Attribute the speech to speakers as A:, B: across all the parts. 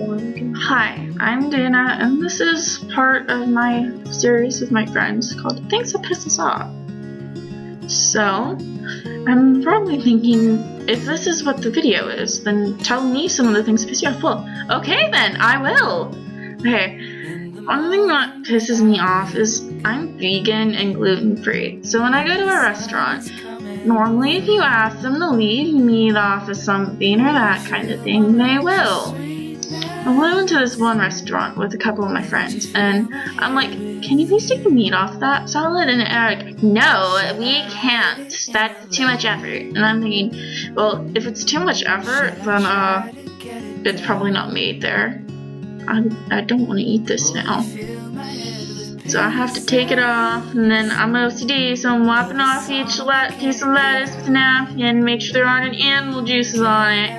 A: Hi, I'm Dana, and this is part of my series with my friends called Things That Piss Us Off. So, I'm probably thinking, if this is what the video is, then tell me some of the things that piss you off. Well, okay then, I will! Okay, one thing that pisses me off is I'm vegan and gluten-free. So when I go to a restaurant, normally if you ask them to leave meat off of something or that kind of thing, they will. I went to this one restaurant with a couple of my friends, and I'm like, can you please take the meat off that salad? And they're like, no, we can't. That's too much effort. And I'm thinking, well, if it's too much effort, then it's probably not made there. I don't want to eat this now. So I have to take it off, and then I'm OCD, so I'm wiping off each piece of lettuce with a napkin, make sure there aren't any animal juices on it.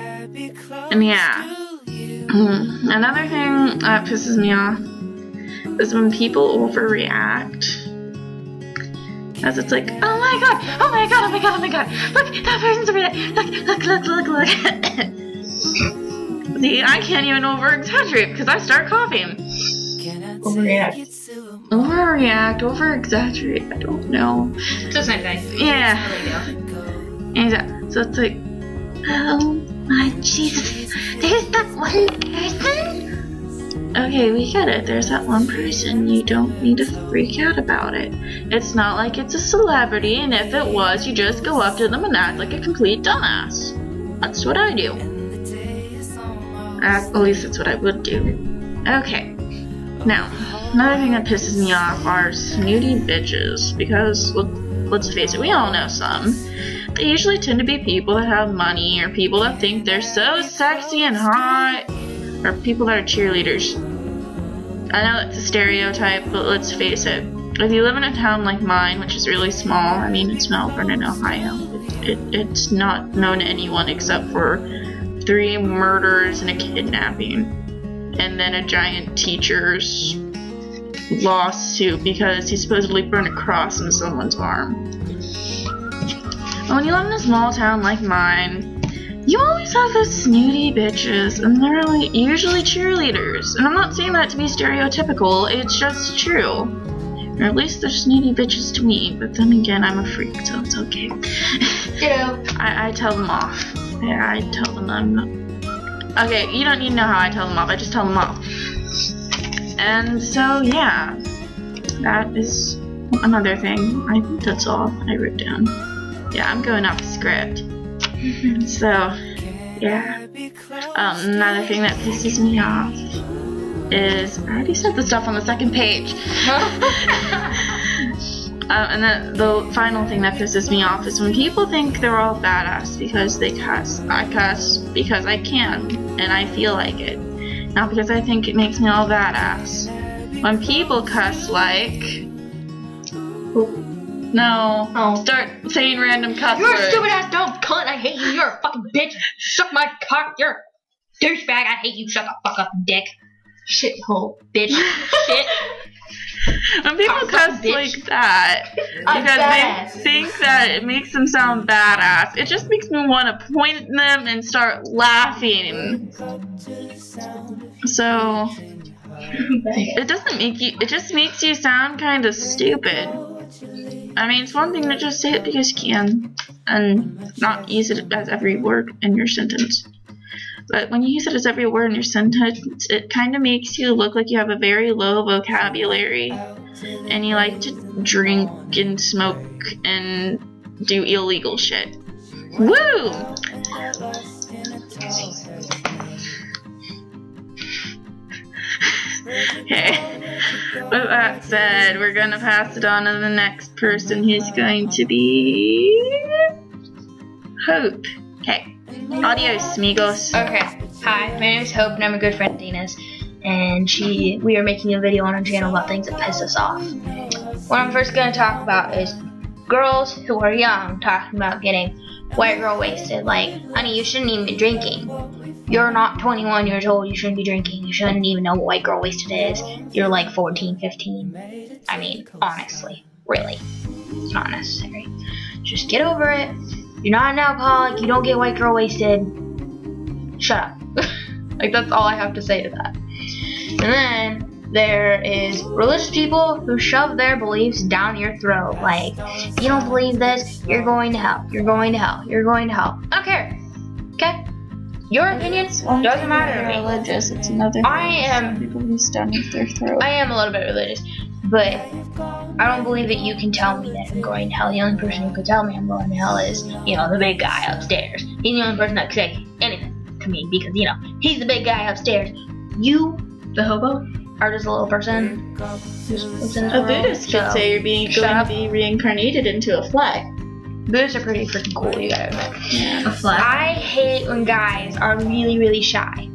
A: And yeah. Another thing that pisses me off is when people overreact. As it's like, oh my god, oh my god, oh my god, oh my god, look, that person's over there, look. See, I can't even over-exaggerate because I start coughing. Overreact, over-exaggerate, I don't know.
B: It's the same thing.
A: Yeah. Exactly. So it's like, oh my Jesus, there's that one person? Okay, we get it. There's that one person. You don't need to freak out about it. It's not like it's a celebrity, and if it was, you just go up to them and act like a complete dumbass. That's what I do. At least that's what I would do. Okay. Now, another thing that pisses me off are snooty bitches, because, well, let's face it, we all know some. They usually tend to be people that have money, or people that think they're so sexy and hot, or people that are cheerleaders. I know it's a stereotype, but let's face it. If you live in a town like mine, which is really small, I mean, it's Melbourne in Ohio, it's not known to anyone except for 3 murders and a kidnapping, and then a giant teacher's lawsuit because he supposedly burned a cross in someone's arm. When you live in a small town like mine, you always have those snooty bitches, and they're usually cheerleaders. And I'm not saying that to be stereotypical, it's just true. Or at least they're snooty bitches to me, but then again, I'm a freak, so it's okay.
B: Ditto.
A: I tell them off. Yeah, I tell them I'm not. Okay, you don't need to know how I tell them off, I just tell them off. And so, yeah. That is another thing. I think that's all I wrote down. Yeah, I'm going off the script. So, yeah. Another thing that pisses me off is, I already said the stuff on the second page. And then the final thing that pisses me off is when people think they're all badass because they cuss. I cuss because I can, and I feel like it. Not because I think it makes me all badass. When people cuss like... No.
B: Oh.
A: Start saying random cuss
B: You're
A: words.
B: a stupid ass dumb cunt. I hate you. You're a fucking bitch. Suck my cock. You're a douchebag. I hate you. Shut the fuck up, dick. Shithole, bitch. Shit.
A: When people cuss like that, because they think that it makes them sound badass, it just makes me want to point at them and start laughing. So, it doesn't make you, it just makes you sound kind of stupid. I mean, it's one thing to just say it because you can, and not use it as every word in your sentence. But when you use it as every word in your sentence, it kind of makes you look like you have a very low vocabulary, and you like to drink and smoke and do illegal shit. Woo! Okay. With that said, we're gonna pass it on to the next person, who's going to be Hope. Okay. Adios, amigos.
B: Okay. Hi, my name is Hope, and I'm a good friend of Dina's. And we are making a video on our channel about things that piss us off. What I'm first going to talk about is girls who are young talking about getting white girl wasted. Like, honey, you shouldn't even be drinking. You're not 21 years old, you shouldn't be drinking. You shouldn't even know what white girl wasted is. You're like 14, 15. I mean, honestly, really. It's not necessary. Just get over it. You're not an alcoholic. You don't get white girl wasted. Shut up. Like, that's all I have to say to that. And then there is religious people who shove their beliefs down your throat. Like, if you don't believe this, you're going to hell. You're going to hell. You're going to hell. I don't care. Okay? Your opinion doesn't matter to me.
A: Religious, it's another thing. People who down their throat.
B: I am a little bit religious, but I don't believe that you can tell me that I'm going to hell. The only person who could tell me I'm going to hell is, the big guy upstairs. He's the only person that could say anything to me because, he's the big guy upstairs. You, the hobo, are just a little person who's in this
A: A
B: world.
A: Buddhist could say you're going to be reincarnated into a flag.
B: Buddhists are pretty freaking cool, you gotta admit.
A: Yeah.
C: A flag.
B: I hate when guys are really, really shy.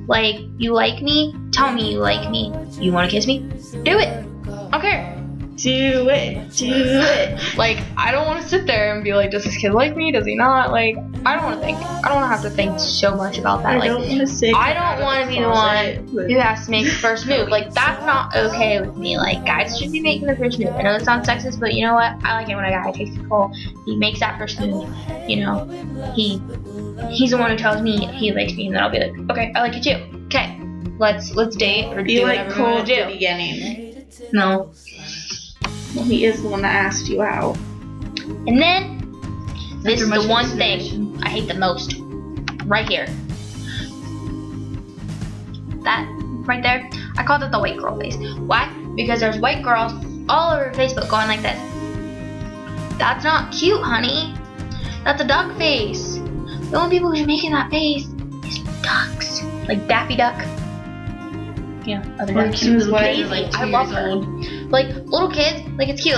B: Like, you like me? Tell me you like me. You wanna kiss me? Do it. Okay.
A: Do it.
B: Like, I don't want to sit there and be like, does this kid like me? Does he not? Like, I don't want to think. I don't want to have to think so much about that.
A: I don't
B: want to be the one who has to make the first move. Like, that's not okay with me. Like, guys should be making the first move. I know it sounds sexist, but you know what? I like it when a guy takes control. He makes that first move. He's the one who tells me he likes me, and then I'll be like, okay, I like you too. Okay, let's date or
A: Be
B: do
A: like
B: whatever we
A: Cole
B: want
A: at
B: to
A: the
B: do.
A: beginning.
B: No.
A: Well, he is the one that asked you out.
B: And then, this is
C: After
B: the
C: much
B: one
C: consideration.
B: thing I hate the most. Right here. That right there, I called it the white girl face. Why? Because there's white girls all over Facebook going like this. That's not cute, honey. That's a duck face. The only people who are making that face is ducks. Like Daffy Duck. Other
A: Or
B: ducks.
A: Kim's wife
B: Crazy.
A: is like 2
B: I love
A: years
B: her.
A: old.
B: Like, little kids, like, it's cute.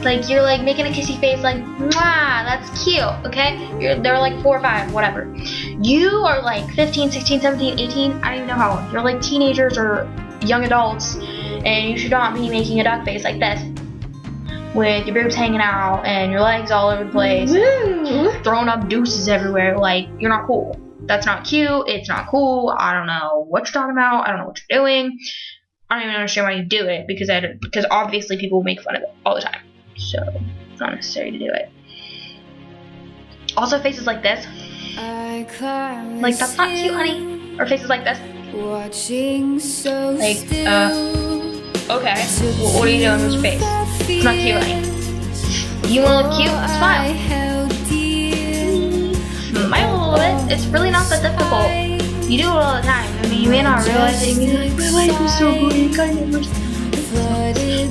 B: Like you're like making a kissy face, like, mwah, that's cute, okay? They're like 4 or 5, whatever. You are like 15, 16, 17, 18, I don't even know how old. You're like teenagers or young adults, and you should not be making a duck face like this. With your boobs hanging out and your legs all over the place,
A: Woo!
B: throwing up deuces everywhere. Like, you're not cool. That's not cute. It's not cool. I don't know what you're talking about. I don't know what you're doing. I don't even understand why you do it because obviously people will make fun of it all the time. So it's not necessary to do it. Also, faces like this. Like, that's not cute, honey. Or faces like this. Like, okay. Well, what are you doing with your face? It's not cute, honey. You wanna look cute? Smile. Smile a little bit. It's really not that difficult. You do it all the time. I mean, you may not realize it. You may be like, my life is so good.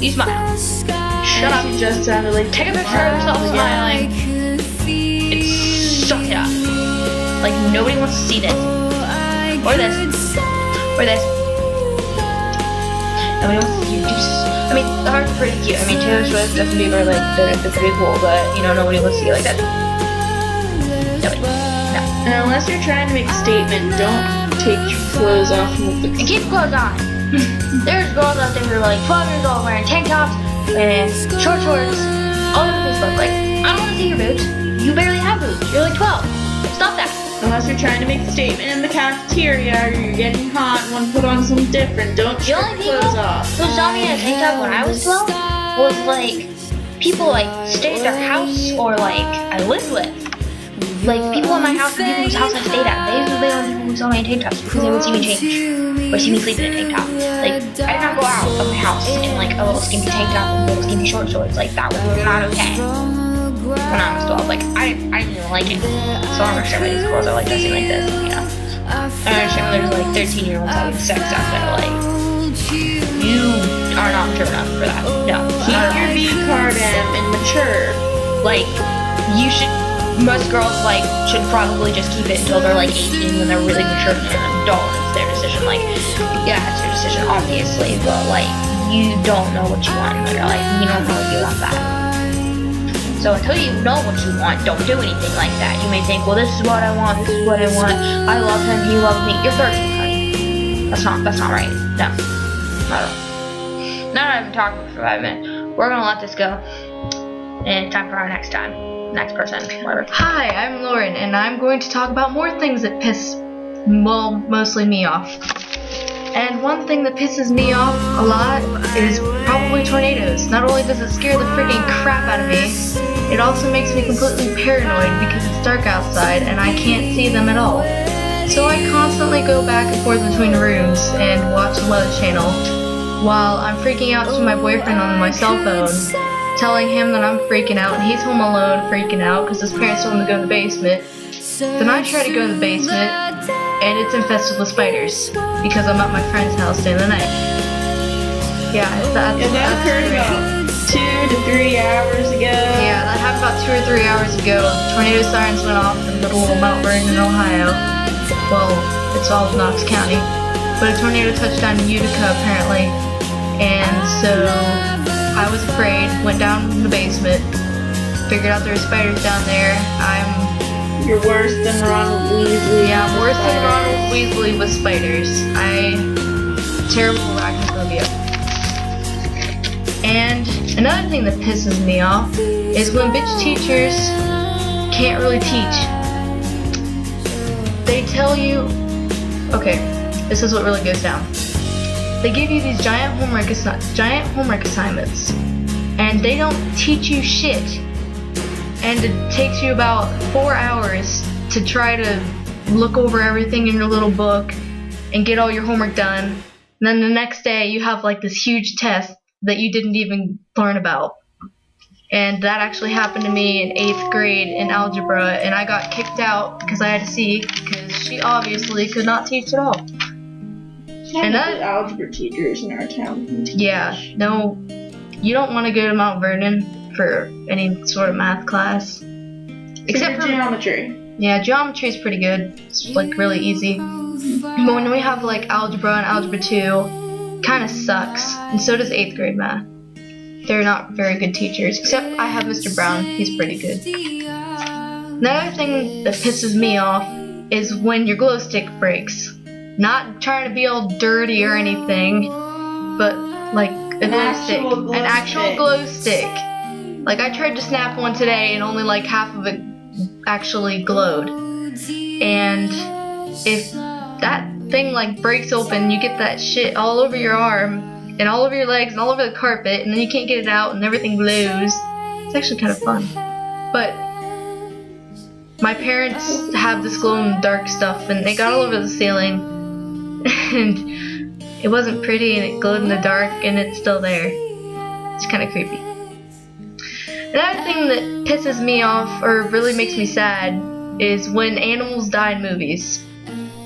B: You smile. Shut up.
A: You just sounded like
B: Take a picture of yourself smiling. It's suck it up. Like, nobody wants to see this. Or this. Or this. Nobody wants to see your deuces. I mean, the heart's pretty cute. I mean, Taylor Swift, Justin Bieber, like, they're pretty cool, but, nobody wants to see you like that. Nobody. No.
A: And unless you're trying to make a statement, don't take your clothes off and look
B: And keep clothes on. There's girls out there who are like 12 years old wearing tank tops and short shorts all over Facebook. Like, I don't want to see your boobs. You barely have boobs. You're like 12. Stop that.
A: Unless you're trying to make a statement in the cafeteria or you're getting hot and want to put on something different, don't
B: The
A: take your
B: only people
A: clothes off.
B: who saw me in a tank top when I was 12 was like people like stayed at their house or like I lived with. Like people in my house and people whose house I stayed at. They were the only people who saw me in tank tops because they would see me change or see me sleep in a tank top. Like I did not go out of my house in like a little skimpy tank top and little skimpy short shorts. Like that was not okay. When I was 12, like I didn't even like it. So I understand why these girls are like dressing like this, I understand why there's like 13-year-olds having sex out there. Like you are not mature enough for that. No,
A: Keep your V card and mature.
B: like you should. Most girls like should probably just keep it until they're like 18 when they're really mature and an adult. It's their decision. Like, yeah, it's your decision, obviously, but like you don't know what you want in your life. You don't know if you want that. So until you know what you want, don't do anything like that. You may think, well, this is what I want. This is what I want. I love him. He loves me. You're 13, honey. That's not right. No, not at all. Now that I've been talking for 5 minutes, we're gonna let this go. And it's time for our next person, whatever.
C: Hi, I'm Loren, and I'm going to talk about more things that piss, mostly me off. And one thing that pisses me off a lot is probably tornadoes. Not only does it scare the freaking crap out of me, it also makes me completely paranoid because it's dark outside and I can't see them at all. So I constantly go back and forth between rooms and watch the Weather Channel while I'm freaking out to my boyfriend on my cell phone, telling him that I'm freaking out and he's home alone freaking out because his parents told him to go in the basement. Then I try to go in the basement and it's infested with spiders because I'm at my friend's house staying the night. Yeah,
A: that occurred about 2 to 3 hours ago.
C: Yeah, that happened about 2 or 3 hours ago. Tornado sirens went off in little Mount Vernon, Ohio. Well, it's all of Knox County. But a tornado touched down in Utica apparently. And so I was afraid, went down in the basement, figured out there were spiders down there.
A: You're worse than Ronald Weasley.
C: Yeah, I'm worse than Ronald Weasley with spiders. Terrible arachnophobia. And another thing that pisses me off is when bitch teachers can't really teach. They tell you, okay, this is what really goes down. They give you these giant homework assignments, and they don't teach you shit. And it takes you about 4 hours to try to look over everything in your little book and get all your homework done. And then the next day you have like this huge test that you didn't even learn about. And that actually happened to me in 8th grade in algebra, and I got kicked out because I had a C because she obviously could not teach at all.
A: And that algebra teachers in our town.
C: Yeah, no, you don't want to go to Mount Vernon for any sort of math class. Except for
A: geometry.
C: Yeah, geometry is pretty good. It's like really easy. But when we have like algebra and algebra 2, kind of sucks. And so does 8th grade math. They're not very good teachers. Except I have Mr. Brown. He's pretty good. Another thing that pisses me off is when your glow stick breaks. Not trying to be all dirty or anything, but like an actual glow stick. Like I tried to snap one today and only like half of it actually glowed. And if that thing like breaks open, you get that shit all over your arm and all over your legs and all over the carpet, and then you can't get it out and everything glows. It's actually kind of fun. But my parents have this glow-in-the-dark stuff and they got all over the ceiling. And it wasn't pretty and it glowed in the dark and it's still there. It's kind of creepy. Another thing that pisses me off or really makes me sad is when animals die in movies.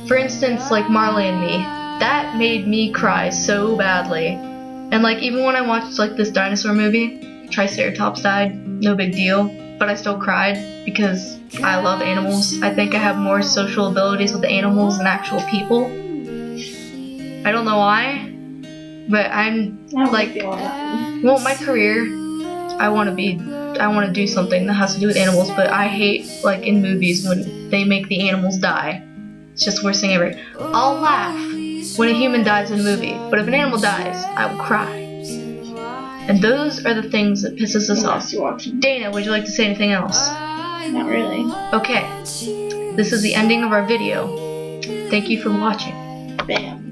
C: For instance, like Marley and Me. That made me cry so badly. And like even when I watched like this dinosaur movie, Triceratops died, no big deal. But I still cried because I love animals. I think I have more social abilities with the animals than actual people. I don't know why, but I'm like, well, my career, I want to do something that has to do with animals, but I hate, like, in movies when they make the animals die. It's just the worst thing ever. I'll laugh when a human dies in a movie, but if an animal dies, I will cry. And those are the things that pisses us off. Dana, would you like to say anything else?
A: Not really.
C: Okay, this is the ending of our video. Thank you for watching.
A: Bam.